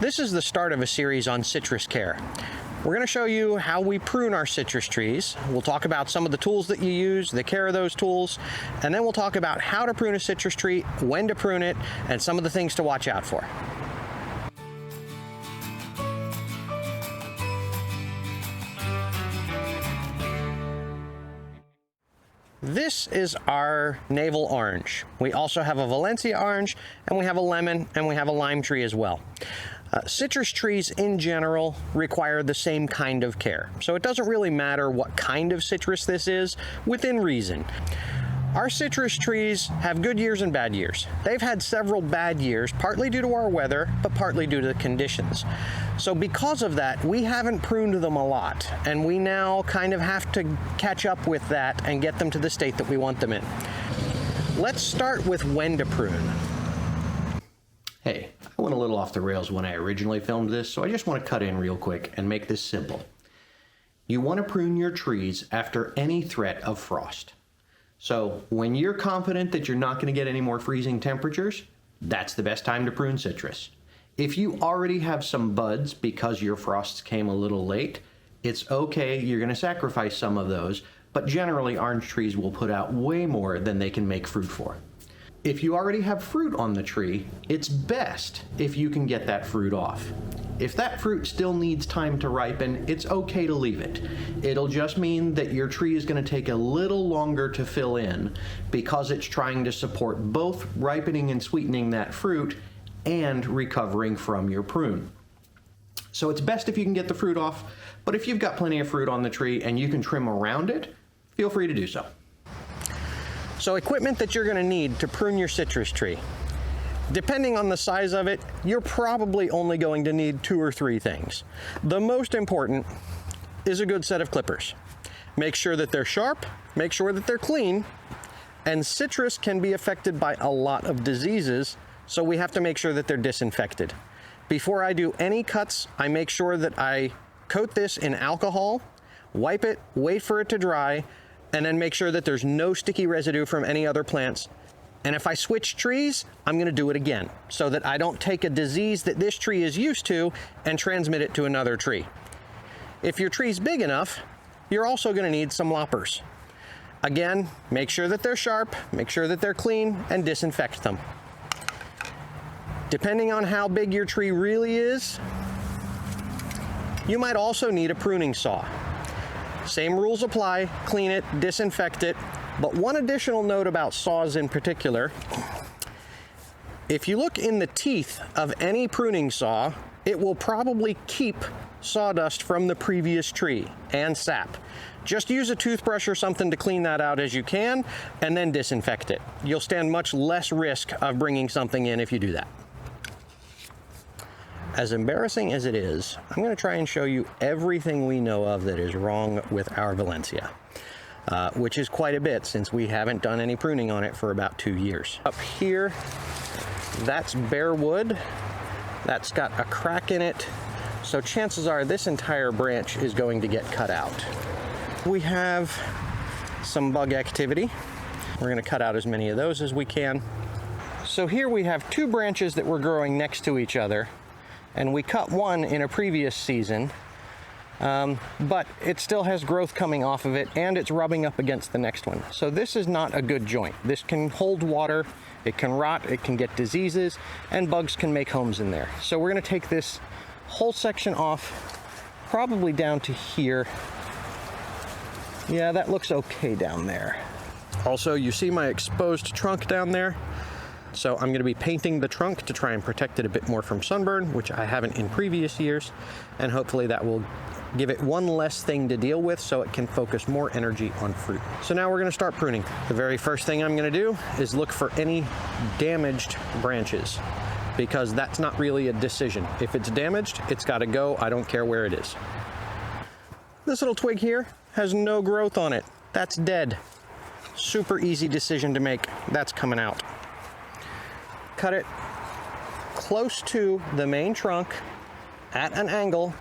This is the start of a series on citrus care. We're going to show you how we prune our citrus trees. We'll talk about some of the tools that you use, the care of those tools, and then we'll talk about how to prune a citrus tree, when to prune it, and some of the things to watch out for. This is our navel orange. We also have a Valencia orange, and we have a lemon, and we have a lime tree as well. Citrus trees in general require the same kind of care, so it doesn't really matter what kind of citrus this is, within reason. Our citrus trees have good years and bad years. They've had several bad years, partly due to our weather, but partly due to the conditions. So because of that, we haven't pruned them a lot, and we now kind of have to catch up with that and get them to the state that we want them in. Let's start with when to prune. Hey, I went a little off the rails when I originally filmed this, so I just want to cut in real quick and make this simple. You want to prune your trees after any threat of frost. So when you're confident that you're not going to get any more freezing temperatures, that's the best time to prune citrus. If you already have some buds because your frosts came a little late, it's okay, you're going to sacrifice some of those, but generally orange trees will put out way more than they can make fruit for. If you already have fruit on the tree, it's best if you can get that fruit off. If that fruit still needs time to ripen, it's okay to leave it. It'll just mean that your tree is going to take a little longer to fill in because it's trying to support both ripening and sweetening that fruit and recovering from your prune. So it's best if you can get the fruit off, but if you've got plenty of fruit on the tree and you can trim around it, feel free to do so. So equipment that you're going to need to prune your citrus tree. Depending on the size of it, you're probably only going to need 2 or 3 things. The most important is a good set of clippers. Make sure that they're sharp, make sure that they're clean, and citrus can be affected by a lot of diseases, so we have to make sure that they're disinfected. Before I do any cuts, I make sure that I coat this in alcohol, wipe it, wait for it to dry, and then make sure that there's no sticky residue from any other plants. And if I switch trees, I'm going to do it again so that I don't take a disease that this tree is used to and transmit it to another tree. If your tree's big enough, you're also going to need some loppers. Again, make sure that they're sharp, make sure that they're clean, and disinfect them. Depending on how big your tree really is, you might also need a pruning saw. Same rules apply, clean it, disinfect it, but one additional note about saws in particular, if you look in the teeth of any pruning saw, it will probably keep sawdust from the previous tree and sap. Just use a toothbrush or something to clean that out as you can, and then disinfect it. You'll stand much less risk of bringing something in if you do that. As embarrassing as it is, I'm going to try and show you everything we know of that is wrong with our Valencia, which is quite a bit since we haven't done any pruning on it for about 2 years. Up here, that's bare wood. That's got a crack in it, so chances are this entire branch is going to get cut out. We have some bug activity. We're going to cut out as many of those as we can. So here we have 2 branches that were growing next to each other, and we cut one in a previous season, but it still has growth coming off of it and it's rubbing up against the next one. So this is not a good joint. This can hold water, it can rot, it can get diseases, and bugs can make homes in there. So we're going to take this whole section off, probably down to here. Yeah, that looks okay down there. Also, you see my exposed trunk down there? So I'm going to be painting the trunk to try and protect it a bit more from sunburn, which I haven't in previous years, and hopefully that will give it one less thing to deal with so it can focus more energy on fruit. So now we're going to start pruning. The very first thing I'm going to do is look for any damaged branches, because that's not really a decision. If it's damaged, it's got to go. I don't care where it is. This little twig here has no growth on it. That's dead. Super easy decision to make. That's coming out. Cut it close to the main trunk at an angle,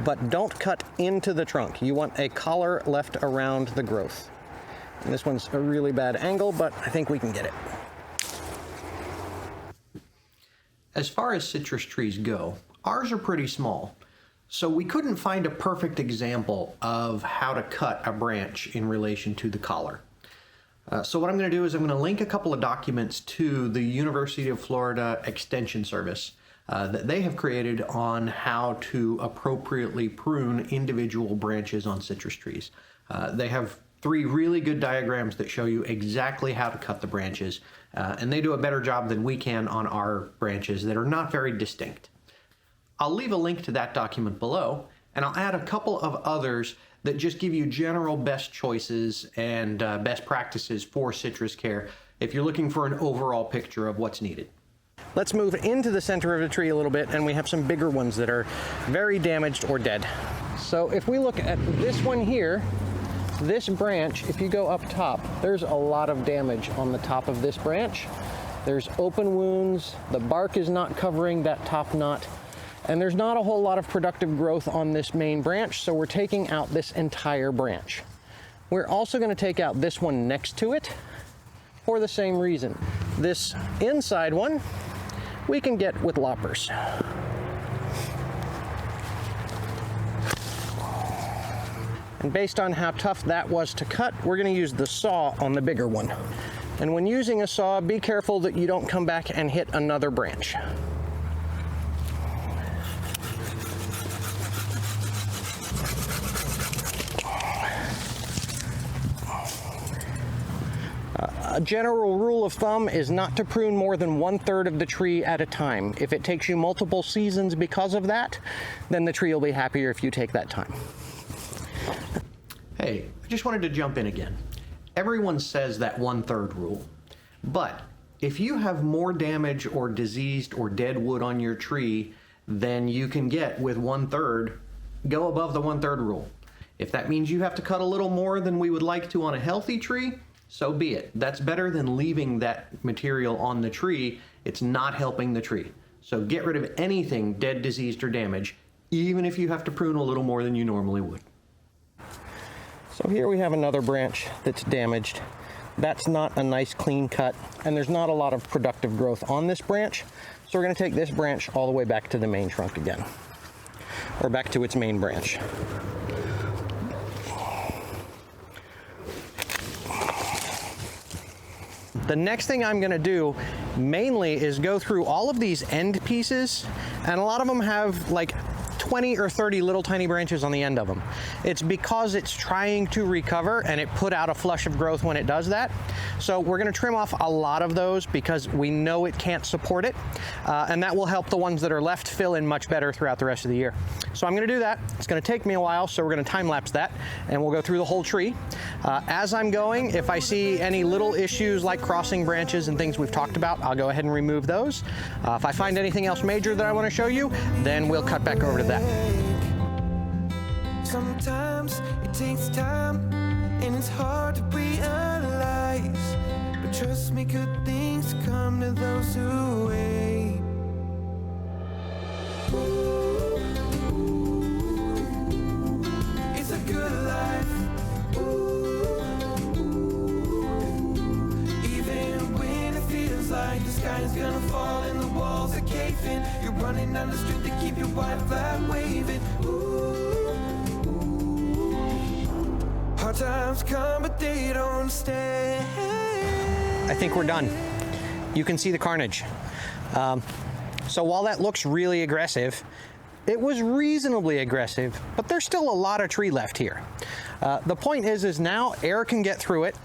but don't cut into the trunk. You want a collar left around the growth. And this one's a really bad angle, but I think we can get it. As far as citrus trees go, Ours are pretty small, so we couldn't find a perfect example of how to cut a branch in relation to the collar. So what I'm going to do is I'm going to link a couple of documents to the University of Florida Extension Service that they have created on how to appropriately prune individual branches on citrus trees. They have 3 really good diagrams that show you exactly how to cut the branches, and they do a better job than we can on our branches that are not very distinct. I'll leave a link to that document below, and I'll add a couple of others that just give you general best choices and best practices for citrus care if you're looking for an overall picture of what's needed. Let's move into the center of the tree a little bit, and we have some bigger ones that are very damaged or dead. So if we look at this one here, this branch, if you go up top, there's a lot of damage on the top of this branch. There's open wounds, the bark is not covering that top knot, and there's not a whole lot of productive growth on this main branch, so we're taking out this entire branch. We're also going to take out this one next to it for the same reason. This inside one we can get with loppers. And based on how tough that was to cut, we're going to use the saw on the bigger one. And when using a saw, be careful that you don't come back and hit another branch. A general rule of thumb is not to prune more than 1/3 of the tree at a time. If it takes you multiple seasons because of that, then the tree will be happier if you take that time. Hey, I just wanted to jump in again. Everyone says that 1/3 rule, but if you have more damage or diseased or dead wood on your tree than you can get with 1/3, go above the 1/3 rule. If that means you have to cut a little more than we would like to on a healthy tree, so be it. That's better than leaving that material on the tree. It's not helping the tree. So get rid of anything dead, diseased, or damaged, even if you have to prune a little more than you normally would. So here we have another branch that's damaged. That's not a nice clean cut, and there's not a lot of productive growth on this branch. So we're going to take this branch all the way back to the main trunk again, or back to its main branch. The next thing I'm going to do mainly is go through all of these end pieces, and a lot of them have like 20 or 30 little tiny branches on the end of them. It's because it's trying to recover and it put out a flush of growth when it does that. So we're going to trim off a lot of those because we know it can't support it, and that will help the ones that are left fill in much better throughout the rest of the year. So I'm going to do that. It's going to take me a while, so we're going to time lapse that, and we'll go through the whole tree. As I'm going, if I see any little issues like crossing branches and things we've talked about, I'll go ahead and remove those. If I find anything else major that I want to show you, then we'll cut back over to that. Sometimes it takes time and it's hard to realize, but trust me, good things come to those who wait. Ooh, it's a good life. Ooh, even when it feels like the sky is gonna fall and the walls are caving, you're running down the street to keep your white flag waving. Hard times come, but they don't stay. I think we're done. You can see the carnage. So while that looks really aggressive, it was reasonably aggressive, but there's still a lot of tree left here. The point is now air can get through it.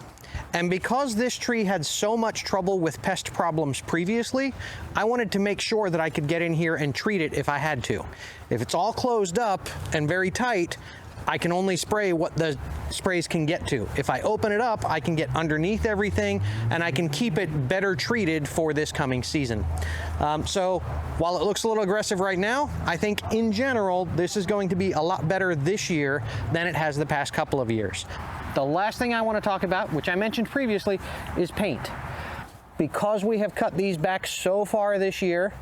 And because this tree had so much trouble with pest problems previously, I wanted to make sure that I could get in here and treat it if I had to. If it's all closed up and very tight, I can only spray what the sprays can get to. If I open it up, I can get underneath everything and I can keep it better treated for this coming season. So while it looks a little aggressive right now, I think in general, this is going to be a lot better this year than it has the past couple of years. The last thing I want to talk about, which I mentioned previously, is paint. Because we have cut these back so far this year,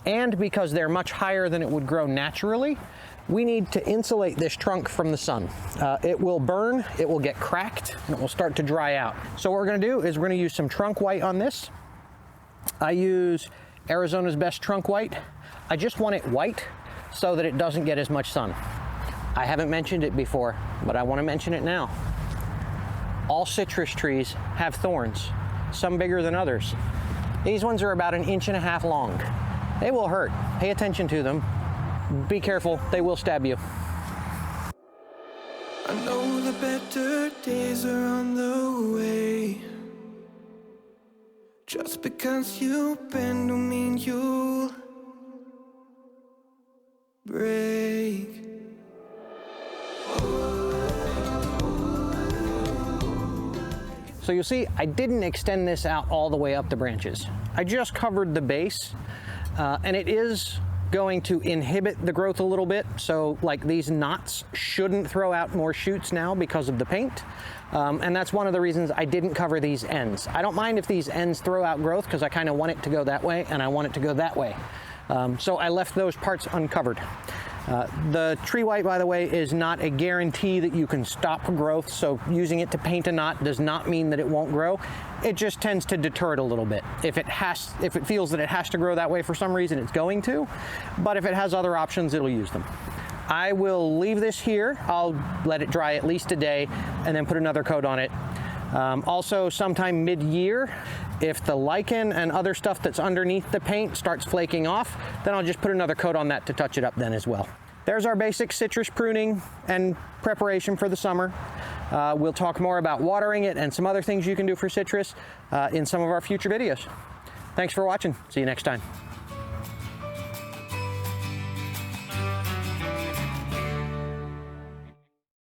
and because they're much higher than it would grow naturally, we need to insulate this trunk from the sun. It will burn, it will get cracked, and it will start to dry out. So what we're going to do is we're going to use some trunk white on this. I use Arizona's Best Trunk White. I just want it white. so that it doesn't get as much sun. I haven't mentioned it before, but I want to mention it now. All citrus trees have thorns, some bigger than others. These ones are about 1.5 inches long. They will hurt. Pay attention to them. Be careful, they will stab you. I know the better days are on the way. Just because you bend don't mean you'll break. So you'll see, I didn't extend this out all the way up the branches. I just covered the base, and it is going to inhibit the growth a little bit. So like these knots shouldn't throw out more shoots now because of the paint. And that's one of the reasons I didn't cover these ends. I don't mind if these ends throw out growth because I kind of want it to go that way and I want it to go that way. So I left those parts uncovered. The tree white, by the way, is not a guarantee that you can stop growth, so using it to paint a knot does not mean that it won't grow. It just tends to deter it a little bit. If it feels that it has to grow that way for some reason, it's going to, but if it has other options, it'll use them. I will leave this here. I'll let it dry at least a day and then put another coat on it. Also, sometime mid-year, if the lichen and other stuff that's underneath the paint starts flaking off, then I'll just put another coat on that to touch it up then as well. There's our basic citrus pruning and preparation for the summer. We'll talk more about watering it and some other things you can do for citrus in some of our future videos. Thanks for watching. See you next time.